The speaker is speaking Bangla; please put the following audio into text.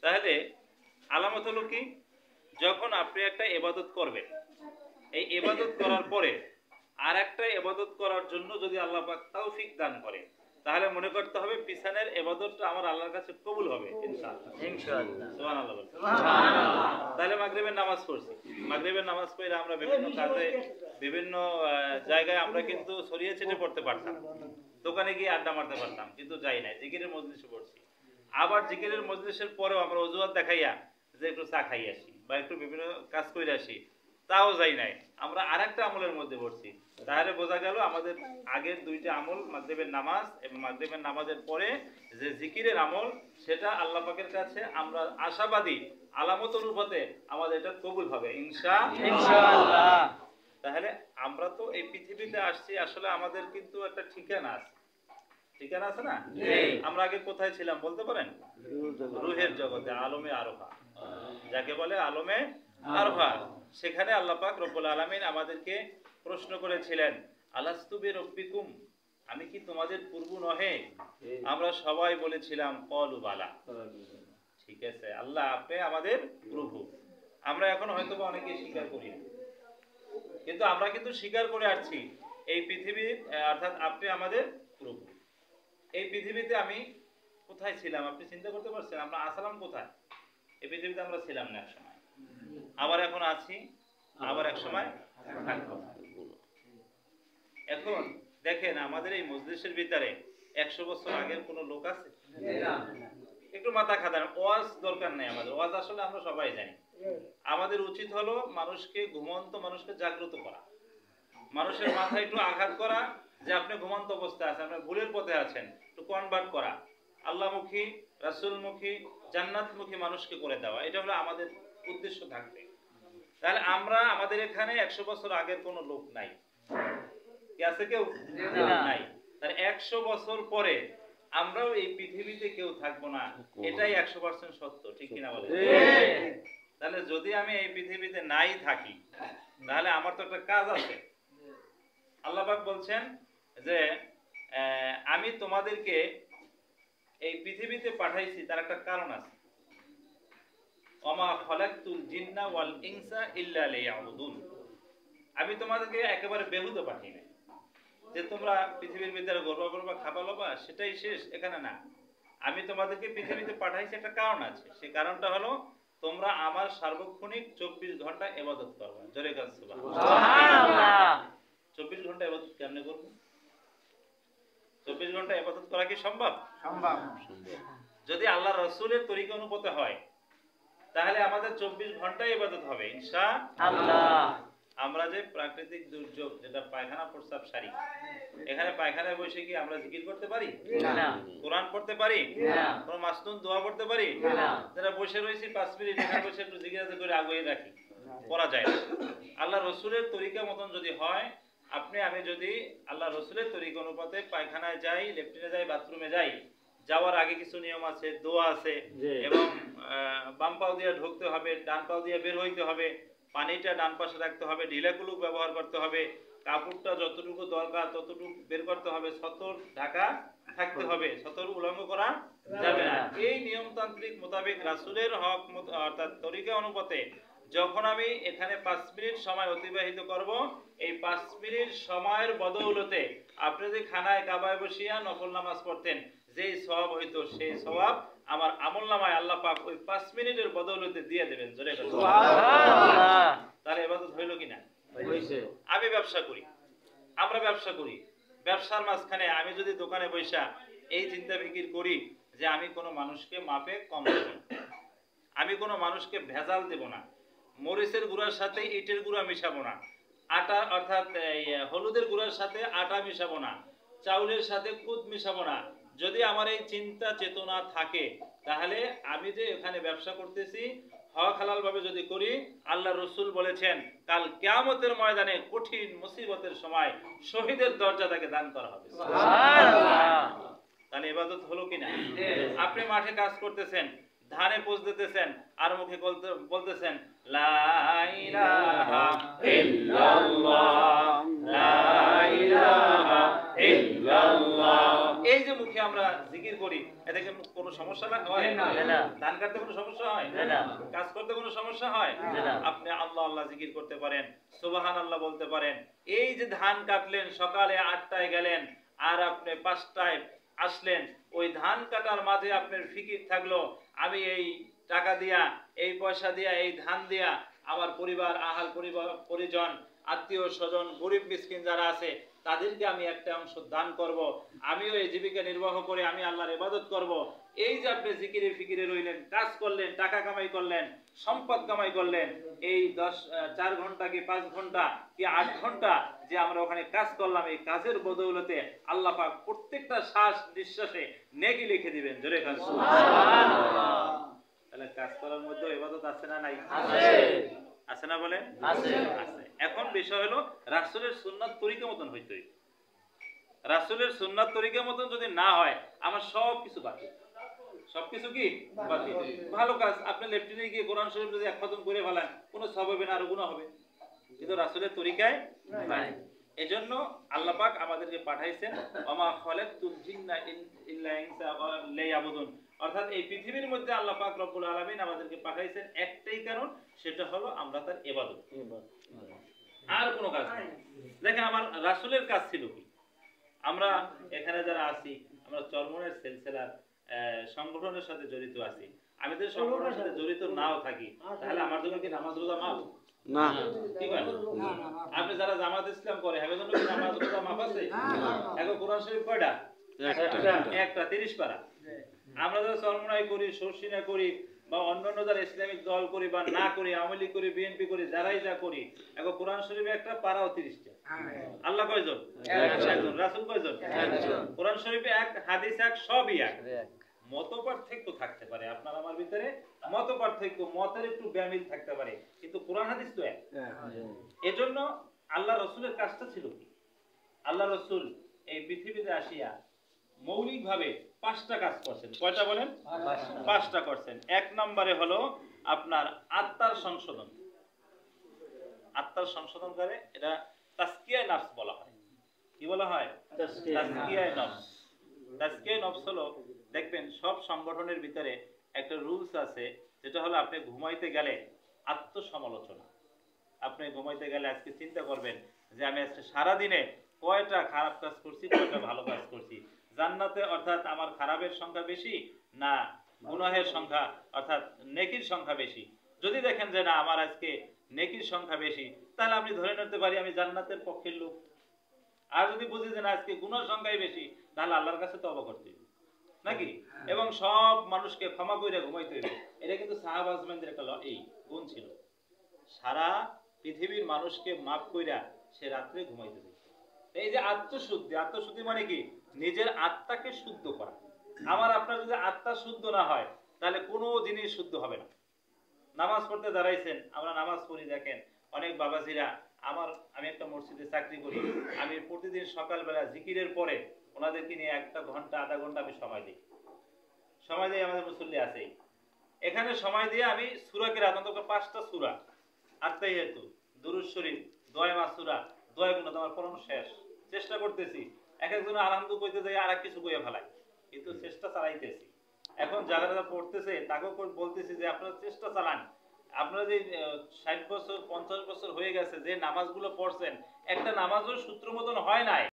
তাহলে আলামত হলো কি, যখন আপনি একটা ইবাদত করবেন, এই ইবাদত করার পরে আর একটা ইবাদত করার জন্য যদি আল্লাহ পাক তৌফিক দান করে, তাহলে মনে করতে হবে পিছনের ইবাদতটা আমার আল্লাহর কাছে কবুল হবে ইনশাআল্লাহ। ইনশাআল্লাহ, সুবহানাল্লাহ। সুবহানাল্লাহ। তাহলে মাগরিবের নামাজ পড়ছি, মাগরিবের নামাজ পড়ে আমরা বিভিন্ন কাজে বিভিন্ন জায়গায় আমরা কিন্তু ছড়িয়ে ছিটে পড়তে পারতাম, দোকানে গিয়ে আড্ডা মারতে পারতাম, কিন্তু যাই নাই, জিকিরের মজলিসে পড়ছি। আবার জিকিরের মজলিসের পরেও আমরা অজুহাত দেখাইয়া যে একটু চা খাই আসি বা একটু বিভিন্ন কাজ করে আসি, তাও যাই নাই, আমরা আরেকটা আমলের মধ্যে পড়ছি। তাহলে বোঝা গেল আমাদের আগের দুইটা আমল, মাগরিবের নামাজ এবং মাগরিবের নামাজের পরে যে জিকিরের আমল, সেটা আল্লাহ পাকের কাছে আমরা আশাবাদী, আলামত অনুপাতে আমাদের এটা কবুল হবে ইনশাআল্লাহ। তাহলে আমরা তো এই পৃথিবীতে আসছি, আসলে আমাদের কিন্তু একটা ঠিকানা আছে, ঠিকানা আছে না? আমরা আগে কোথায় ছিলাম বলতে পারেন? রুহের জগতে, আলমে আরোহা, যাকে বলে আলমে আরোহা। সেখানে আল্লাহ পাক রব্বুল আলামিন আমাদেরকে প্রশ্ন করেছিলেন, আলাস্তু বিরব্বিকুম, আমি কি তোমাদের প্রভু নহে? আমরা সবাই বলেছিলাম ক্বালু বালা, ঠিক আছে আল্লাহ আপনি আমাদের প্রভু। আমরা এখন হয়তো অনেকে স্বীকার করি না, কিন্তু আমরা কিন্তু স্বীকার করে আসছি এই পৃথিবীর, অর্থাৎ আপনি আমাদের প্রভু। এই পৃথিবীতে আমি কোথায় ছিলাম আপনি চিন্তা করতে পারছেন? আমরা আসলাম কোথায়? এই পৃথিবীতে আমরা ছিলাম না এক সময়, আবার এখন আছি, আবার এক সময় থাকবো। এখন দেখেন আমাদের এই মজলিসের ভিতরে 100 বছর আগের কোন লোক আছে? একটু মাথা খাটান, ওয়াজ দরকার নেই আমাদের, ওয়াজ আসলে আমরা সবাই জানি। আমাদের উচিত হলো মানুষকে, ঘুমন্ত মানুষকে জাগ্রত করা, মানুষের মাথায় একটু আঘাত করা যে আপনি ঘুমন্ত অবস্থায় আছেন, আপনি ভুলের পথে আছেন, একটু কনভার্ট করা, আল্লাহমুখী, রাসূলমুখী, জান্নাতমুখী মানুষকে করে দেওয়া, এটা হলো আমাদের উদ্দেশ্য থাকবে। তাহলে আমরা, আমাদের এখানে 100 বছর আগের কোনো লোক নাই, কি আছে? কেউ নাই। তার 100 বছর পরে আমরাও এই পৃথিবীতে কেউ থাকবো না, এটাই 100% সত্য, ঠিক কিনা বলেন? তাহলে যদি আমি এই পৃথিবীতে নাই থাকি, তাহলে আমার তো একটা কাজ আছে। আল্লাহ পাক বলছেন যে আমি তোমাদেরকে এই পৃথিবীতে পাঠাইছি, তার একটা কারণ আছে। ওমা খালাকতুল জিন্না ওয়াল ইনসা ইল্লা লিয়াবুদুন, আমি তোমাদেরকে একেবারে বেহুদা পাঠাই নাই যে তোমরা পৃথিবীর ভিতরে গর্বা গর্বা খাবা লবা সেটাই শেষ, এখানে না। আমি তোমাদেরকে পৃথিবীতে পাঠাইছি, একটা কারণ আছে। সেই কারণটা হলো তোমরা আমার সার্বক্ষণিক 24 ঘন্টা ইবাদত করবে। জোরে কাজ সুবহানাল্লাহ। 24 ঘন্টা ইবাদত কেমনে করব? 24 ঘন্টা ইবাদত করা কি সম্ভব? সম্ভব। যদি আল্লাহর রাসূলের তরিকা অনুপাতে হয়, তাহলে আমাদের 24 ঘন্টা ইবাদত হবে ইনশাআল্লাহ। আমরা যে প্রাকৃতিক দুর্যোগ, যেটা পায়খানা প্রস্রাব সারি, এখানে পায়খানায় বসে কি আমরা জিকির করতে পারি? না। কোরআন পড়তে পারি? না। কোন মাসনুন দোয়া পড়তে পারি? না। যারা বসে রয়েছি 5 মিনিট এখানে বসে একটু জিকির করে আগুয়ে রাখি, করা যায় না। আল্লাহ রসুলের তরিকা মতন যদি হয়, আপনি আমি যদি আল্লাহ রসুলের তরিকা অনুপাতে পায়খানায় যাই, লেট্রিনে যাই, বাথরুমে যাই, যাওয়ার আগে কিছু নিয়ম আছে, দোয়া আছে, এবং বাম পাও দিয়ে ঢুকতে হবে, ডান পাও দিয়ে বের হইতে হবে, পানিটা ডান পাশে রাখতে হবে, ঢিলা কুলুক ব্যবহার করতে হবে, কাপড়টা যতটুকু দরকার ততটুকু বের করতে হবে, সতর ঢাকা থাকতে হবে, সতর উলঙ্গ করা যাবে না। এই নিয়মতান্ত্রিক মোতাবেক রাসূলের হক অর্থাৎ তরিকা অনুপাতে যখন আমি এখানে 5 মিনিট সময় অতিবাহিত করব, এই 5 মিনিট সময়ের বদৌলতে আপনি যদি খানায় কাবায় বসিয়া নফল নামাজ পড়তেন, যেই সওয়াব হইতো সেই সওয়াব আমার আমলনামায় আল্লাহ পাক ওই 5 মিনিটের বদৌলতে দিয়ে দেবেন। জোরে সুবহানাল্লাহ। তাহলে ইবাদত হইল কিনা? হইছে। আমি ব্যবসা করি, আমরা ব্যবসা করি, ব্যবসার মাঝখানে আমি যদি দোকানে বসা এই চিন্তা ফিকির করি যে আমি কোনো মানুষকে মাপে কম দেব না, আমি কোনো মানুষকে ভেজাল দেব না, মরিচের গুঁড়ার সাথে ইটের গুঁড়া মিশাবো না, আটা অর্থাৎ হলুদের গুঁড়ার সাথে আটা মিশাবো না, চাউলের সাথে খুদ মিশাবো না, যদি আমার এই চিন্তা চেতনা থাকে, তাহলে আমি যে এখানে ব্যবসা করতেছি হক হালাল ভাবে যদি করি, আল্লাহ রসুল বলেছেন কাল কিয়ামতের ময়দানে কঠিন মুসিবতের সময় শহীদের দরজা তাকে দান করা হবে। সুবহানাল্লাহ। তাহলে ইবাদত হলো কিনা? আপনি মাঠে কাজ করতেছেন, ধানে পোজ দিতেছেন আর মুখে বলতেছেন লা ইলাহা ইল্লাল্লাহ, লা ইলাহা ইল্লাল্লাহ। এই যে মুখে আমরা জিকির করি, এতে কি কোনো সমস্যা হয়? না। ধান কাটতে কোনো সমস্যা হয়? না। কাজ করতে কোনো সমস্যা হয়? না। আপনি আল্লাহ আল্লাহ জিকির করতে পারেন, সুবহানাল্লাহ বলতে পারেন। এই যে ধান কাটলেন, সকালে 8টায় গেলেন আর আপনি 5টায় আসলেন, ওই ধান কাটার মাঝে আপনার ফিকির থাকলো আমি এই টাকা দিয়া, এই পয়সা দিয়া, এই ধান দিয়া আমার পরিবার, আহাল পরিজন, আত্মীয় স্বজন, গরিব মিসকিন যারা আছে তাদেরকে আমি একটা অংশ দান করব, আমিও এই জীবিকা নির্বাহ করে আমি আল্লাহর ইবাদত করব। এই যে আপনি জিকিরে ফিকিরে রইলেন, কাজ করলেন, টাকা কামাই করলেন, সম্পদ কামাই করলেন, এই 4 ঘন্টা কি 5 ঘন্টা কি 8 ঘন্টা যে আমরা ওখানে কাজ করলাম, এই কাজের বদৌলতে আল্লাহ পাক প্রত্যেকটা শ্বাস নিঃশ্বাসে নেকি লিখে দিবেন। জোরে কাজ। সুবহানাল্লাহ। তাহলে কাজ করার মধ্যে ইবাদত আছে না নাই? আছে। আছে না বলেন? আছে। আছে। এখন বিষয় হলো রাসূলের সুন্নাত তরিকা মতন হইতে হইবে। রাসূলের সুন্নাত তরিকা মতন যদি না হয়, আমার সব কিছু বাতিল। সবকিছু কি বাতিল। ভালো কাজ আপনি লেফটিনে গিয়ে কোরআন শরীফ যদি এক খতম করে ফেলেন, কোনো সওয়াব হবে না, আর গুনাহ হবে, কিন্তু রাসূলের তরিকায় নাই। এজন্য আল্লাহ পাক আমাদেরকে পাঠাইছেন ওমা খালাকতুল জিন্না ইল্লা ইনসা লিয়াবুদুন, অর্থাৎ এই পৃথিবীর মধ্যে আল্লাহ পাক রব্বুল আলামিন আমাদেরকে পাঠাইছেন একটাই কারণ, সেটা হলো আমরা তার ইবাদত, আর কোনো কাজ নাই। দেখেন আমার রাসূলের কাজ ছিল কি? আমরা এখানে যারা আছি, আমরা চরমনের সিলসিলার সংগঠনের সাথে জড়িত আছি। আমি যদি সংগঠনের সাথে জড়িত নাও থাকি, তাহলে আমার জন্য কি নামাজ রোজা মাফ? না। কি বলেন? আপনি যারা জামাত ইসলাম করে, এর জন্য কি নামাজ রোজা মাফ আছে? এখন কোরআন শরীফ কয়টা? একটা 30 পারা। আমরা যারা চরমনাই করি, শর্ষিনা করি, বা অন্যান্য যারা ইসলামিক দল করি বা না করি, আওয়ামী লীগ করি, বিএনপি করি, যারাই যা করি, এখন কোরআন শরীফে একটা পারাও 30টা। আল্লাহ কয়জন? একজন। রাসূল কয়জন? একজন। কোরআন শরীফে এক, হাদিস এক, সবই এক। মত পার্থক্য থাকতে পারে আপনার আমার ভিতরে, মত পার্থক্য, মতের একটু ব্যামিল থাকতে পারে, কিন্তু কোরআন হাদিস তো এক। এজন্য আল্লাহ রাসূলের কাজটা ছিল কি? আল্লাহ রাসূল এই পৃথিবীতে আসিয়া মৌলিকভাবে 5টা কাজ করছেন। কয়টা বলেন? 5টা করছেন। এক নম্বরে হলো আপনার আত্মার সংশোধন। আত্মার সংশোধন করে, এটা তাজকিয়ায়ে নফস বলা হয়। কি বলা হয়? তাজকিয়ায়ে নফস। তাজকিয়ায়ে নফস হলো, দেখবেন সব সংগঠনের ভিতরে একটা রুলস আছে, যেটা হলো আপনি ঘুমাইতে গেলে আত্মসমালোচনা। আপনি ঘুমাইতে গেলে আজকে চিন্তা করবেন যে আমি আজকে সারা দিনে কয়টা খারাপ কাজ করছি, কয়টা ভালো কাজ করছি। জান্নাতে অর্থাৎ আমার খারাপের সংখ্যা বেশি না গুনাহের সংখ্যা অর্থাৎ নেকির সংখ্যা বেশি? যদি দেখেন যে না আমার আজকে নেকির সংখ্যা বেশি, তাহলে আপনি ধরে নিতে পারি আমি জান্নাতের পক্ষের লোক। আর যদি বুঝি যে না আজকে গুনাহের সংখ্যাই বেশি, তাহলে আল্লাহর কাছে তওবা করতে হবে নাকি, এবং সব মানুষকে ক্ষমা করে ঘুমাইতে হবে। এটা কিন্তু সাহাবা আজমাইনদের একটা এই গুণ ছিল, সারা পৃথিবীর মানুষকে মাফ কইরা সে রাত্রে ঘুমাইতে দিত। এই যে আত্মশুদ্ধি, আত্মশুদ্ধি মানে কি? নিজের আত্মাকে শুদ্ধ করা। আমার আপনার যদি আত্মা শুদ্ধ না হয়, তাহলে কোনো জিনিস শুদ্ধ হবে না। নামাজ পড়তে দাঁড়াইছেন, আমরা নামাজ পড়ি, দেখেন অনেক বাবাজিরা, আমি একটা মসজিদে চাকরি করি, আমি প্রতিদিন সকালবেলা জিকিরের পরে ওনাদেরকে নিয়ে 1 ঘন্টা আধা ঘন্টা আমি সময় দিই। আমাদের মুসল্লি আছেই এখানে, সময় দিয়ে আমি সূরা কিরাত, অন্তত 5টা সূরা, আত্তাহিয়াতু, দুরূদ শরীফ, দোয়া মাসুরা, দোয়া গুলো আমার পড়ানো শেষ। চেষ্টা করতেছি, একজন আলহামদুলিল্লাহ কইতে যাই আর কিছু কইয়া ফেলাই, কিন্তু চেষ্টা চালাইতেছি। এখন যারা পড়তেছে তাকেও বলতেছি যে আপনারা চেষ্টা চালান। আপনারা যে 60 বছর 50 বছর হয়ে গেছে, যে নামাজগুলো পড়ছেন, একটা নামাজও সূত্র মতন হয় নাই।